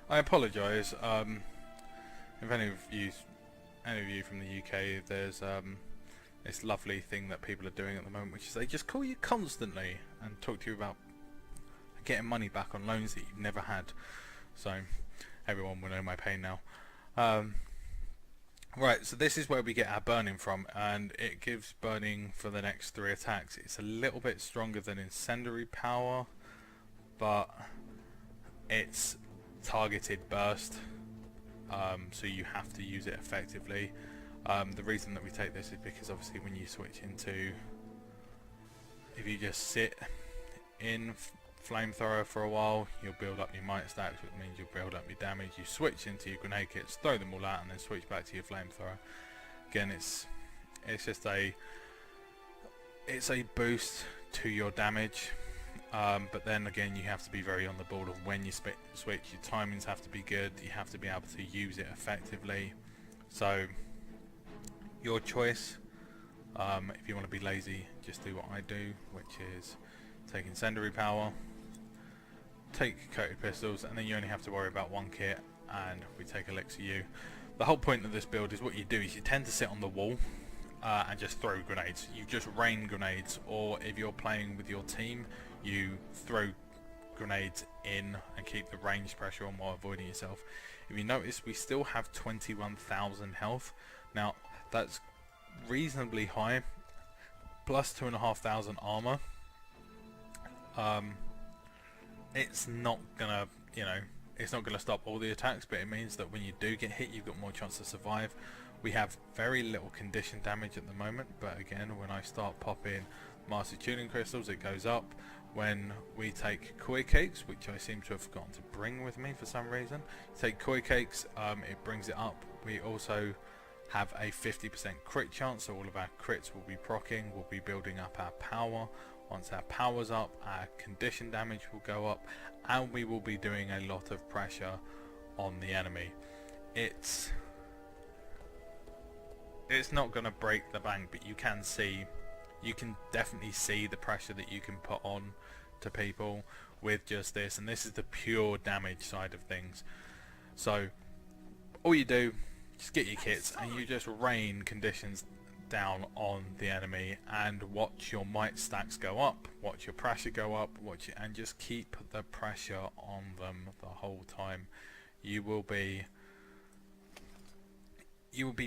I apologise. If any of you from the UK, there's this lovely thing that people are doing at the moment, which is they just call you constantly and talk to you about getting money back on loans that you've never had. So everyone will know my pain now. Right, so this is where we get our burning from, and it gives burning for the next 3 attacks. It's a little bit stronger than incendiary power, but it's targeted burst, so you have to use it effectively. The reason that we take this is because obviously when you switch into, if you just sit in Flamethrower for a while, you'll build up your might stacks, which means you'll build up your damage. You switch into your grenade kits, throw them all out, and then switch back to your Flamethrower. Again, it's just a boost to your damage, but then again you have to be very on the ball of when you switch. Your timings have to be good. You have to be able to use it effectively. So your choice. If you want to be lazy, just do what I do, which is take incendiary power, take coated pistols, and then you only have to worry about one kit, and we take Elixir U. The whole point of this build is what you do is you tend to sit on the wall and just throw grenades. You just rain grenades, or if you're playing with your team, you throw grenades in and keep the range pressure on while avoiding yourself. If you notice, we still have 21,000 health. Now that's reasonably high, plus 2,500 armor. It's not gonna, it's not gonna stop all the attacks, but it means that when you do get hit, you've got more chance to survive. We have very little condition damage at the moment, but again, when I start popping master tuning crystals, it goes up. When we take koi cakes, which I seem to have forgotten to bring with me for some reason, take koi cakes, it brings it up. We also have a 50% crit chance, so all of our crits will be proccing. We'll be building up our power. Once our power's up, our condition damage will go up, and we will be doing a lot of pressure on the enemy. It's not going to break the bank, but you can definitely see the pressure that you can put on to people with just this, and this is the pure damage side of things. So all you do, just get your kits and you just rain conditions down on the enemy and watch your might stacks go up, watch your pressure go up, and just keep the pressure on them the whole time. You will be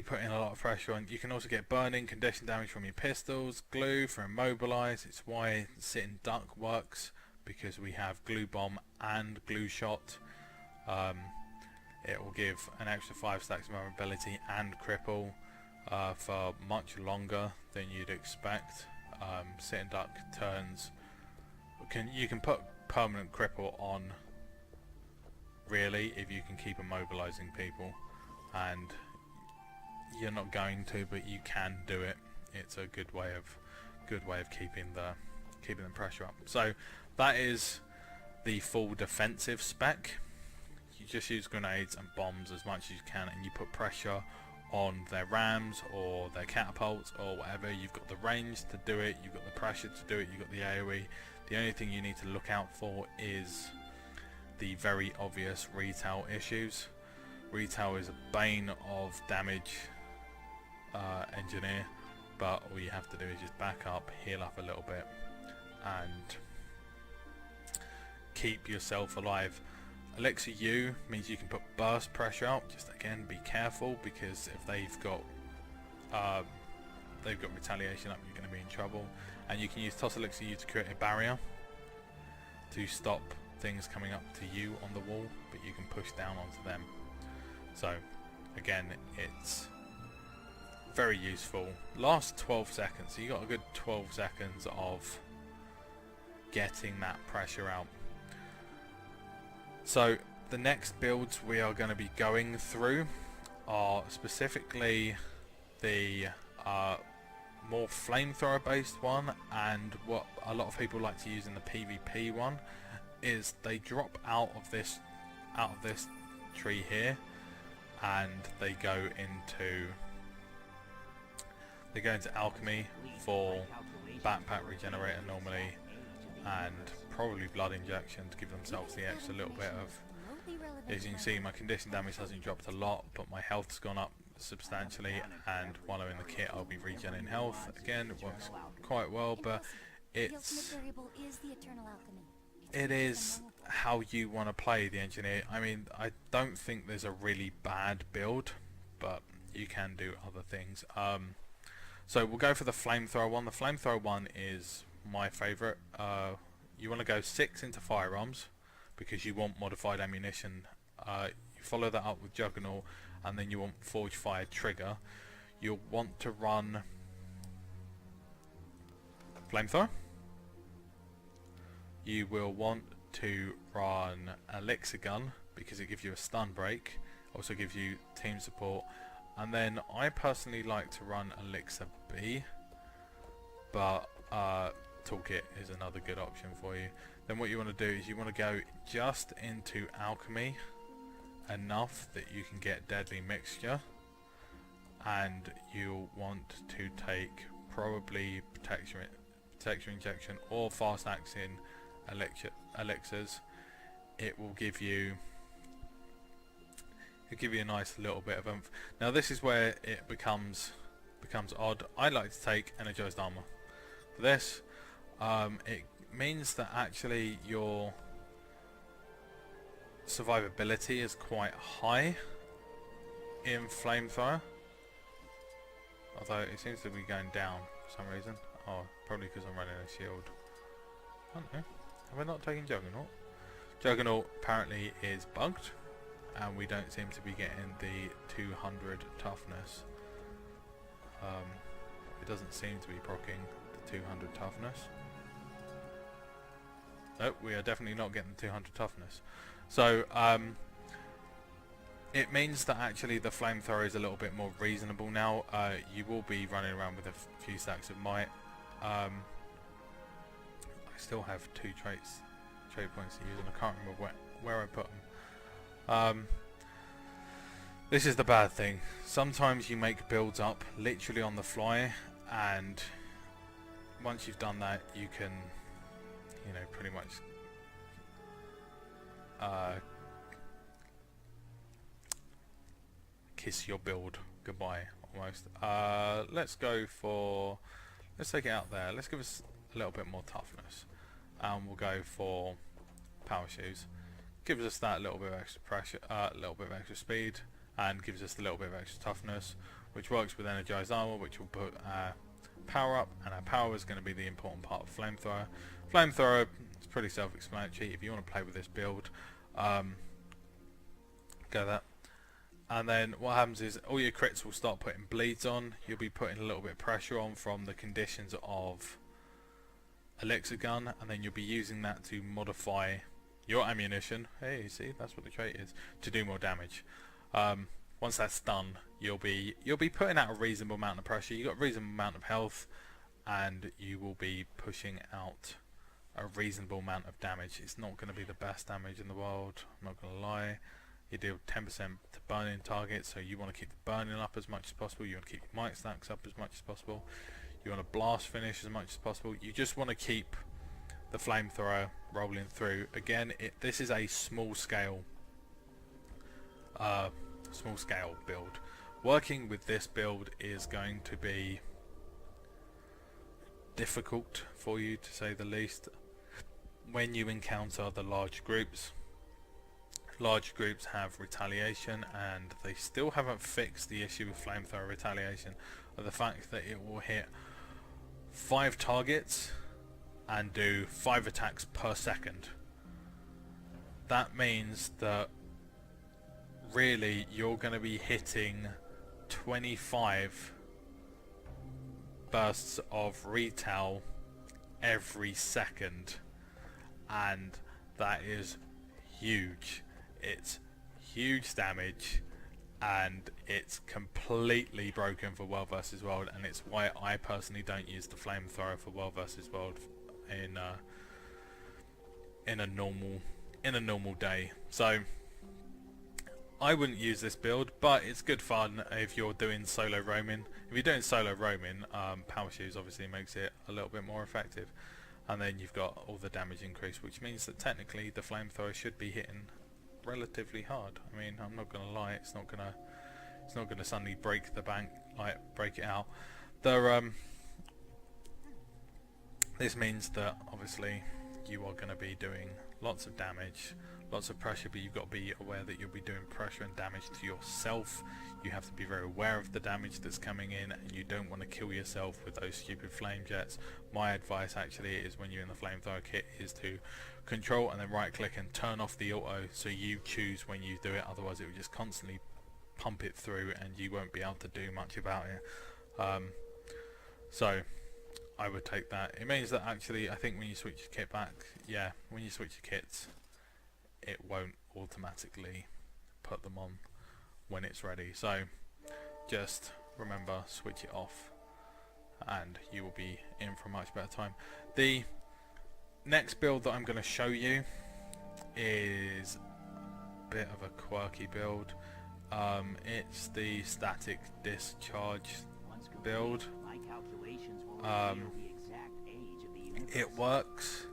putting a lot of pressure on. You can also get burning condition damage from your pistols, glue for immobilize. It's why sitting duck works, because we have glue bomb and glue shot. It will give an extra 5 stacks of mobility and cripple for much longer than you'd expect. Sitting duck turns, you can put permanent cripple on really if you can keep immobilizing people, and you're not going to, but you can do it. It's a good way of keeping the pressure up. So that is the full defensive spec. You just use grenades and bombs as much as you can, and you put pressure on their rams or their catapults or whatever. You've got the range to do it, you've got the pressure to do it, you've got the AoE. The only thing you need to look out for is the very obvious retail issues. Retail is a bane of damage engineer, but all you have to do is just back up, heal up a little bit, and keep yourself alive. Elixir U means you can put burst pressure out. Just again, be careful, because if they've got retaliation up, you're going to be in trouble. And you can use Toss Elixir U to create a barrier to stop things coming up to you on the wall, but you can push down onto them. So again, it's very useful. Last 12 seconds, so you got a good 12 seconds of getting that pressure out. So the next builds we are going to be going through are specifically the more flamethrower based one, and what a lot of people like to use in the PvP one is they drop out of this tree here, and they go into alchemy for backpack regenerator normally, and probably blood injection to give themselves the extra little bit of As you can see, my condition damage hasn't dropped a lot, but my health's gone up substantially, and while I'm in the kit I'll be regenerating health. Again, it works quite well, but it is how you want to play the engineer. I mean, I don't think there's a really bad build, but you can do other things. So we'll go for the flamethrower one. The flamethrower one is my favourite. You want to go 6 into firearms because you want modified ammunition. You follow that up with Juggernaut, and then you want Forge Fire Trigger. You'll want to run Flamethrower. You will want to run Elixir Gun because it gives you a stun break, also gives you team support, and then I personally like to run Elixir B, but Toolkit is another good option for you. Then what you want to do is you want to go just into Alchemy enough that you can get Deadly Mixture, and you'll want to take probably Protection Injection or Fast Acting elixirs. It will give you a nice little bit of oomph. Now this is where it becomes odd. I like to take Energized Armor for this. It means that actually your survivability is quite high in Flamethrower, although it seems to be going down for some reason. Oh, probably because I'm running a shield. I don't know. Have I not taken Juggernaut? Juggernaut apparently is bugged, and we don't seem to be getting the 200 toughness. It doesn't seem to be proccing the 200 toughness. Nope, we are definitely not getting the 200 toughness. So it means that actually the flamethrower is a little bit more reasonable now. You will be running around with a few stacks of might. I still have 2 trait points to use, and I can't remember where I put them. This is the bad thing. Sometimes you make builds up literally on the fly, and once you've done that, you can, you know, pretty much kiss your build goodbye almost. Let's take it out there. Let's give us a little bit more toughness, and we'll go for Power Shoes. Gives us that little bit of extra pressure, a little bit of extra speed, and gives us a little bit of extra toughness, which works with Energized Armor, which will put power up, and our power is going to be the important part of Flamethrower. Flamethrower is pretty self-explanatory. If you want to play with this build, go that. And then what happens is all your crits will start putting bleeds on. You'll be putting a little bit of pressure on from the conditions of Elixir Gun, and then you'll be using that to modify your ammunition. Hey, you see, that's what the trait is, to do more damage. Once that's done, you'll be putting out a reasonable amount of pressure. You've got a reasonable amount of health, and you will be pushing out a reasonable amount of damage. It's not going to be the best damage in the world, I'm not going to lie. You deal 10% to burning targets, so you want to keep the burning up as much as possible. You want to keep your might stacks up as much as possible. You want to blast finish as much as possible. You just want to keep the flamethrower rolling through. Again, this is a small scale build. Working with this build is going to be difficult for you, to say the least, when you encounter the large groups. Large groups have retaliation, and they still haven't fixed the issue with flamethrower retaliation, of the fact that it will hit 5 targets and do 5 attacks per second. That means that really you're going to be hitting 25 bursts of retail every second, and that is huge. It's huge damage, and it's completely broken for World vs World, and it's why I personally don't use the flamethrower for World vs World in a normal day. So I wouldn't use this build, but it's good fun if you're doing solo roaming. If you're doing solo roaming, Power Shoes obviously makes it a little bit more effective, and then you've got all the damage increase, which means that technically the flamethrower should be hitting relatively hard. I mean, I'm not gonna lie, it's not gonna suddenly break the bank, like break it out. This means that obviously you are going to be doing lots of damage, lots of pressure, but you've got to be aware that you'll be doing pressure and damage to yourself. You have to be very aware of the damage that's coming in, and you don't want to kill yourself with those stupid flame jets. My advice actually is, when you're in the Flamethower kit, is to control and then right click and turn off the auto, so you choose when you do it, otherwise it will just constantly pump it through and you won't be able to do much about it. So I would take that. It means that actually, I think when you switch your kit back, yeah, when you switch your kits, it won't automatically put them on when it's ready. So just remember, switch it off and you will be in for a much better time. The next build that I'm going to show you is a bit of a quirky build. It's the static discharge build. It works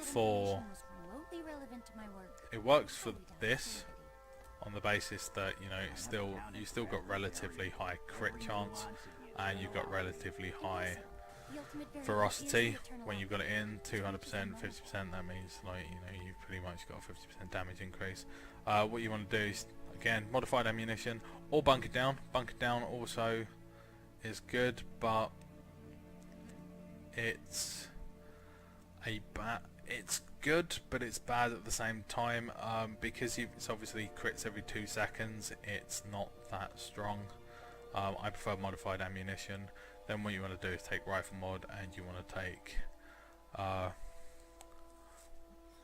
for this on the basis that, you know, you still got relatively high crit chance, and you've got relatively high ferocity when you've got it in 200%, 50%. That means, like, you know, you've pretty much got a 50% damage increase. What you want to do is, again, modified ammunition or bunker down. Bunker down also is good, but it's good, but it's bad at the same time, because it's obviously crits every 2 seconds. It's not that strong. I prefer modified ammunition. Then what you want to do is take rifle mod, and you want to take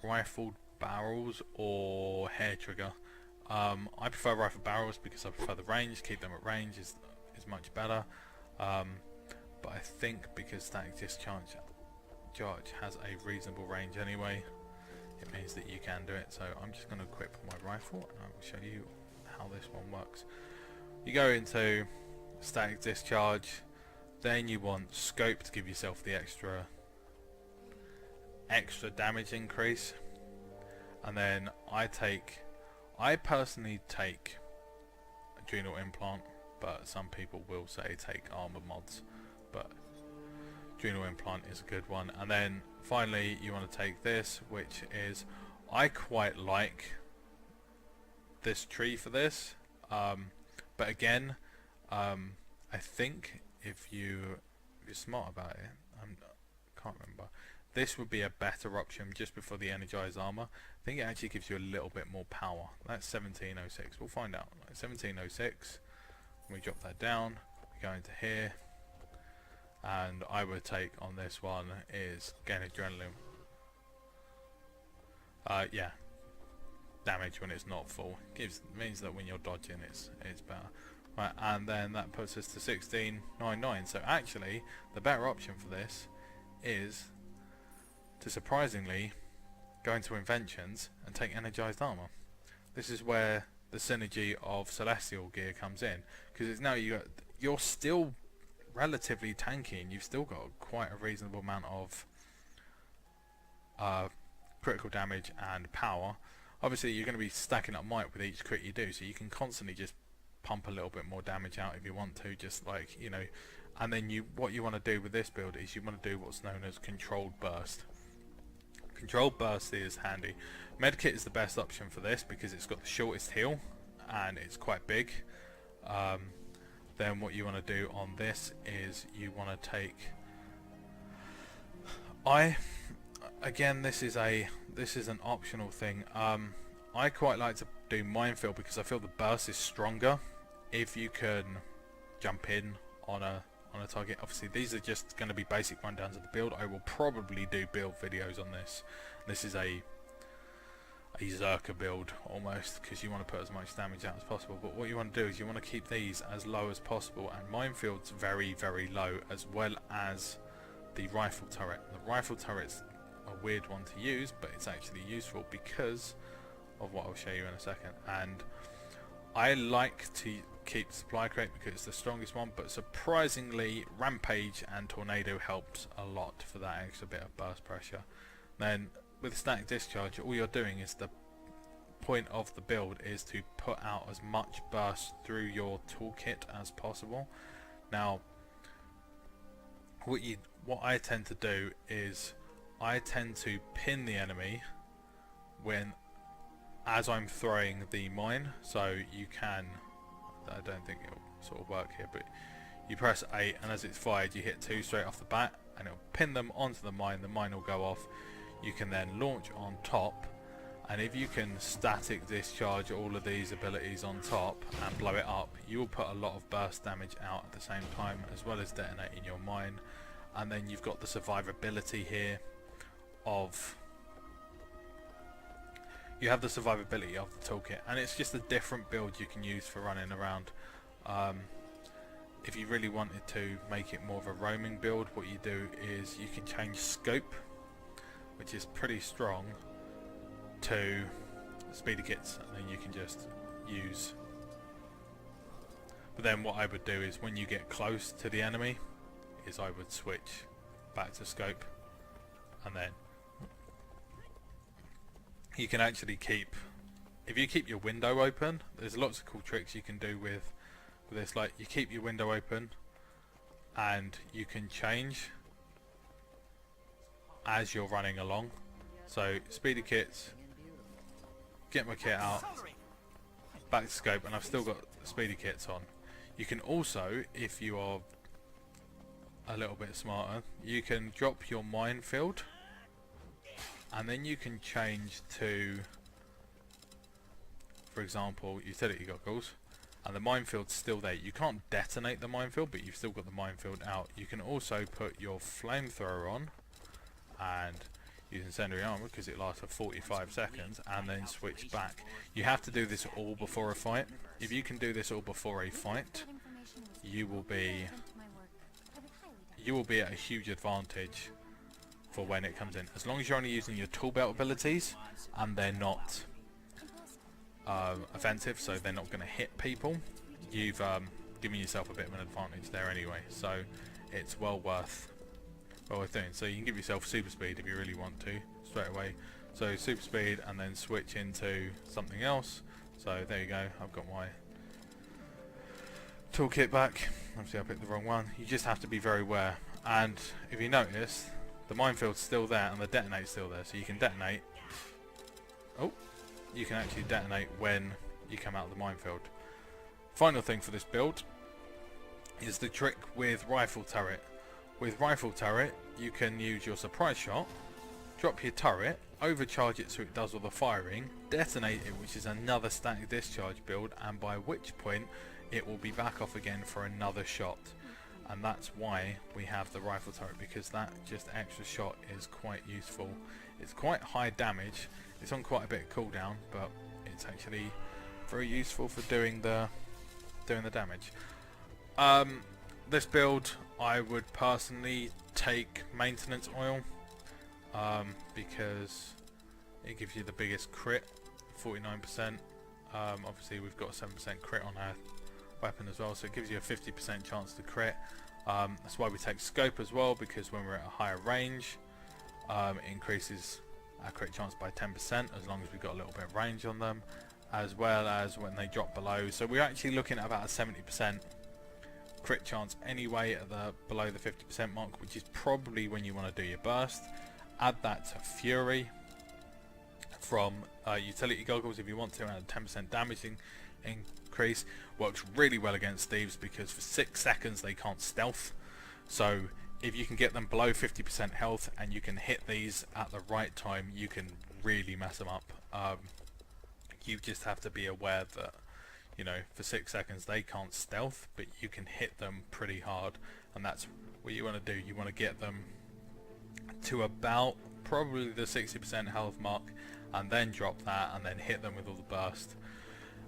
rifled barrels or hair trigger. I prefer rifle barrels because I prefer the range. Keep them at range is much better. But I think because static discharge has a reasonable range anyway, it means that you can do it. So I'm just going to equip my rifle, and I will show you how this one works. You go into static discharge, then you want scope to give yourself the extra damage increase, and then I personally take adrenal implant, but some people will say take armor mods, but adrenal implant is a good one. And then finally you want to take this, which is, I quite like this tree for this, but again, I think if you're smart about it, I can't remember, this would be a better option just before the energized armor. I think it actually gives you a little bit more power. That's 1706. We'll find out. 1706. We drop that down. We go into here, and I would take on this one is gain adrenaline. Yeah, damage when it's not full. Means that when you're dodging, it's better. Right, and then that puts us to 1699. So actually, the better option for this is to surprisingly go into inventions and take energized armor. This is where the synergy of celestial gear comes in, because it's now you're still relatively tanky, and you've still got quite a reasonable amount of critical damage and power. Obviously you're going to be stacking up might with each crit you do, so you can constantly just pump a little bit more damage out if you want to, just like, you know. And then what you want to do with this build is you want to do what's known as controlled burst. Controlled burst is handy. Medkit is the best option for this because it's got the shortest heal and it's quite big. Then what you want to do on this is you want to take, again, this is an optional thing. I quite like to do minefield because I feel the burst is stronger if you can jump in on a target. Obviously these are just going to be basic rundowns of the build. I will probably do build videos on this. This is a Zerker build almost, because you want to put as much damage out as possible, but what you want to do is you want to keep these as low as possible, and minefield's very, very low, as well as the rifle turret. The rifle turret's a weird one to use, but it's actually useful because of what I'll show you in a second. And I like to keep supply crate because it's the strongest one, but surprisingly Rampage and Tornado helps a lot for that extra bit of burst pressure. Then with static discharge, all you're doing is the point of the build is to put out as much burst through your toolkit as possible. Now, what I tend to do is I tend to pin the enemy as I'm throwing the mine. So you can, I don't think it'll sort of work here, but you press 8 and as it's fired you hit 2 straight off the bat and it'll pin them onto the mine will go off. You can then launch on top, and if you can static discharge all of these abilities on top and blow it up, you will put a lot of burst damage out at the same time, as well as detonating your mine. And then you've got the survivability here of, you have the survivability of the toolkit, and it's just a different build you can use for running around. If you really wanted to make it more of a roaming build, what you do is you can change scope, which is pretty strong, to speedy kits, and then you can just use. But then what I would do is when you get close to the enemy is I would switch back to scope, and then you can actually keep, if you keep your window open, there's lots of cool tricks you can do with this. Like, you keep your window open and you can change as you're running along. So speedy kits, get my kit out, back to scope, and I've still got speedy kits on. You can also, if you are a little bit smarter, you can drop your minefield and then you can change to, for example, utility goggles, and the minefield's still there. You can't detonate the minefield, but you've still got the minefield out. You can also put your flamethrower on and use incendiary armor because it lasts for 45 seconds, and then switch back. You have to do this all before a fight. If you can do this all before a fight, you will be at a huge advantage for when it comes in, as long as you're only using your tool belt abilities and they're not offensive, so they're not going to hit people. You've given yourself a bit of an advantage there anyway, so it's well worth doing. So you can give yourself super speed if you really want to straight away. So super speed and then switch into something else. So there you go, I've got my toolkit back. Obviously I picked the wrong one. You just have to be very aware, and if you notice, the minefield's still there and the detonate's still there, so you can detonate. Oh, you can actually detonate when you come out of the minefield. Final thing for this build is the trick with rifle turret. With rifle turret, you can use your surprise shot, drop your turret, overcharge it so it does all the firing, detonate it, which is another static discharge build, and by which point it will be back off again for another shot. And that's why we have the rifle turret, because that just extra shot is quite useful. It's quite high damage, it's on quite a bit of cooldown, but it's actually very useful for doing the damage. This build, I would personally take maintenance oil, because it gives you the biggest crit, 49%. Obviously we've got 7% crit on our weapon as well, so it gives you a 50% chance to crit. That's why we take scope as well, because when we're at a higher range, it increases our crit chance by 10% as long as we've got a little bit of range on them, as well as when they drop below. So we're actually looking at about a 70% crit chance anyway at the below the 50% mark, which is probably when you want to do your burst. Add that to Fury from utility goggles if you want to, add a 10% damaging increase. Works really well against thieves because for 6 seconds they can't stealth, so if you can get them below 50% health and you can hit these at the right time, you can really mess them up. You just have to be aware that, you know, for 6 seconds they can't stealth, but you can hit them pretty hard, and that's what you want to do. You want to get them to about probably the 60% health mark, and then drop that, and then hit them with all the burst,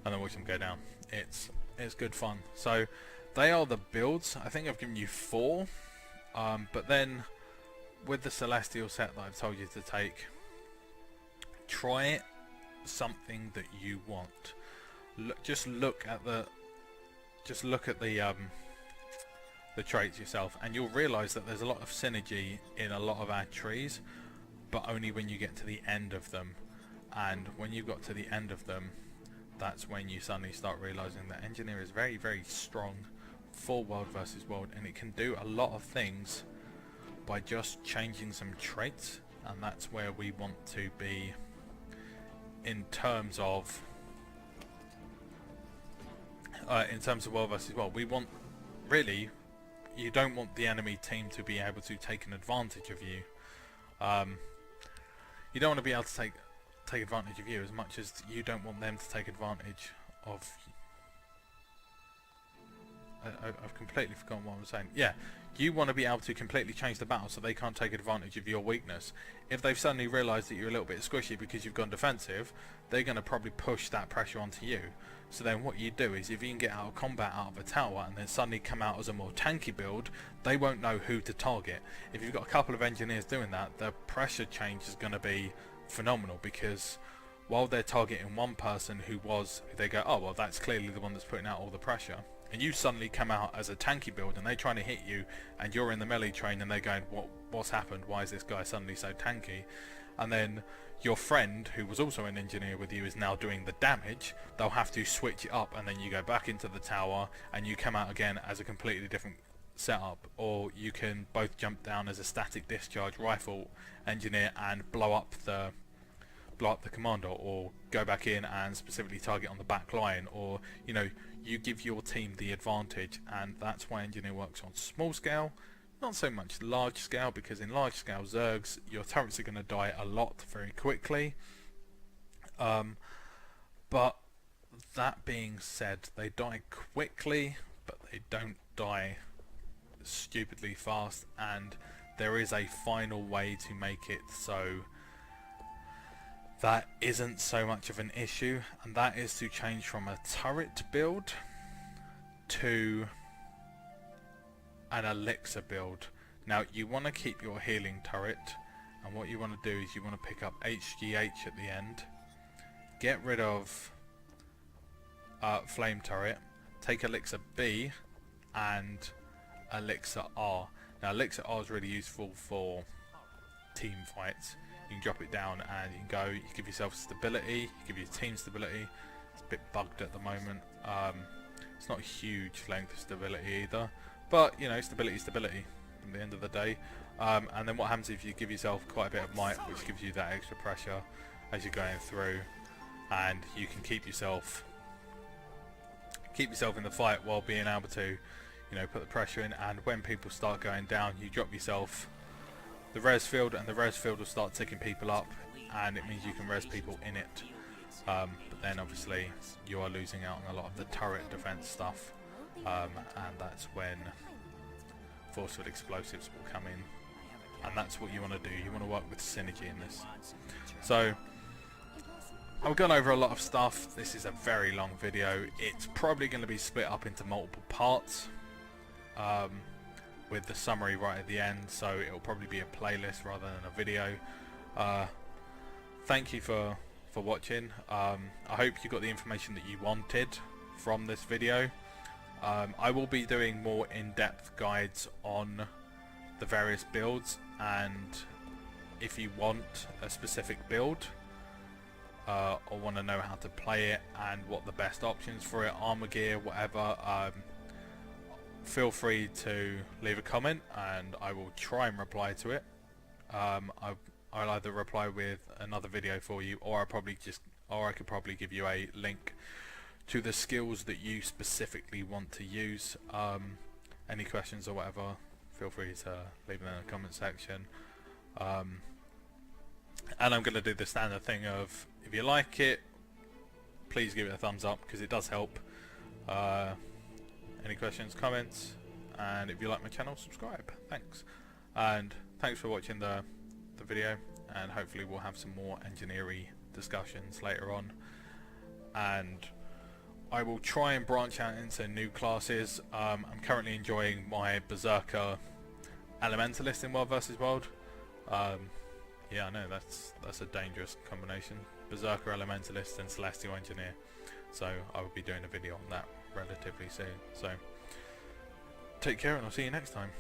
and then watch them go down. It's good fun. So they are the builds. I think I've given you 4, but then with the Celestial set that I've told you to take, try something that you want. Just look at the traits yourself, and you'll realize that there's a lot of synergy in a lot of our trees, but only when you get to the end of them. and when you got to the end of them, that's when you suddenly start realizing that Engineer is very, very strong for world versus world, and it can do a lot of things by just changing some traits, and that's where we want to be in terms of world versus world. We want, really, you don't want the enemy team to be able to take an advantage of you. You don't want to be able to take advantage of you as much as you don't want them to take advantage of. I've completely forgotten what I was saying. Yeah, you want to be able to completely change the battle so they can't take advantage of your weakness. If they've suddenly realised that you're a little bit squishy because you've gone defensive, they're going to probably push that pressure onto you. So then what you do is, if you can get out of combat out of a tower and then suddenly come out as a more tanky build, they won't know who to target. If you've got a couple of engineers doing that, the pressure change is going to be phenomenal, because while they're targeting one person who they go, oh well, that's clearly the one that's putting out all the pressure, and you suddenly come out as a tanky build and they're trying to hit you and you're in the melee train and they're going, what's happened, why is this guy suddenly so tanky? And then your friend, who was also an engineer with you, is now doing the damage. They'll have to switch it up, and then you go back into the tower and you come out again as a completely different setup. Or you can both jump down as a static discharge rifle engineer and blow up the commander, or go back in and specifically target on the back line, or you give your team the advantage. And that's why engineer works on small scale, not so much large scale, because in large scale Zergs, your turrets are going to die a lot very quickly. But that being said, they die quickly, but they don't die stupidly fast, and there is a final way to make it so that isn't so much of an issue, and that is to change from a turret build to an elixir build. Now, you want to keep your healing turret, and what you want to do is you want to pick up HGH at the end, get rid of flame turret, take elixir B and elixir R. Now, elixir R is really useful for team fights. You can drop it down and you can go, you give yourself stability, you give your team stability. It's a bit bugged at the moment. It's not a huge length of stability either, but stability at the end of the day. And then what happens if you give yourself quite a bit of might, which gives you that extra pressure as you're going through, and you can keep yourself in the fight while being able to put the pressure in. And when people start going down, you drop yourself the res field, and the res field will start ticking people up, and it means you can res people in it. But then obviously you are losing out on a lot of the turret defense stuff, and that's when force field explosives will come in, and that's what you want to do. You want to work with synergy in this. So I've gone over a lot of stuff. This is a very long video. It's probably going to be split up into multiple parts, with the summary right at the end, so it'll probably be a playlist rather than a video. Thank you for watching. I hope you got the information that you wanted from this video. I will be doing more in-depth guides on the various builds, and if you want a specific build or want to know how to play it and what the best options for it, armor gear, whatever, feel free to leave a comment and I will try and reply to it. I'll either reply with another video for you, or I could probably give you a link to the skills that you specifically want to use. Any questions or whatever, feel free to leave them in the comment section. And I'm going to do the standard thing of, if you like it, please give it a thumbs up, because it does help. Any questions, comments, and if you like my channel, subscribe. Thanks. And thanks for watching the video, and hopefully we'll have some more engineering discussions later on. And I will try and branch out into new classes. I'm currently enjoying my Berserker Elementalist in World vs World. Yeah, I know that's a dangerous combination. Berserker Elementalist and Celestial Engineer. So I will be doing a video on that relatively soon. So take care, and I'll see you next time.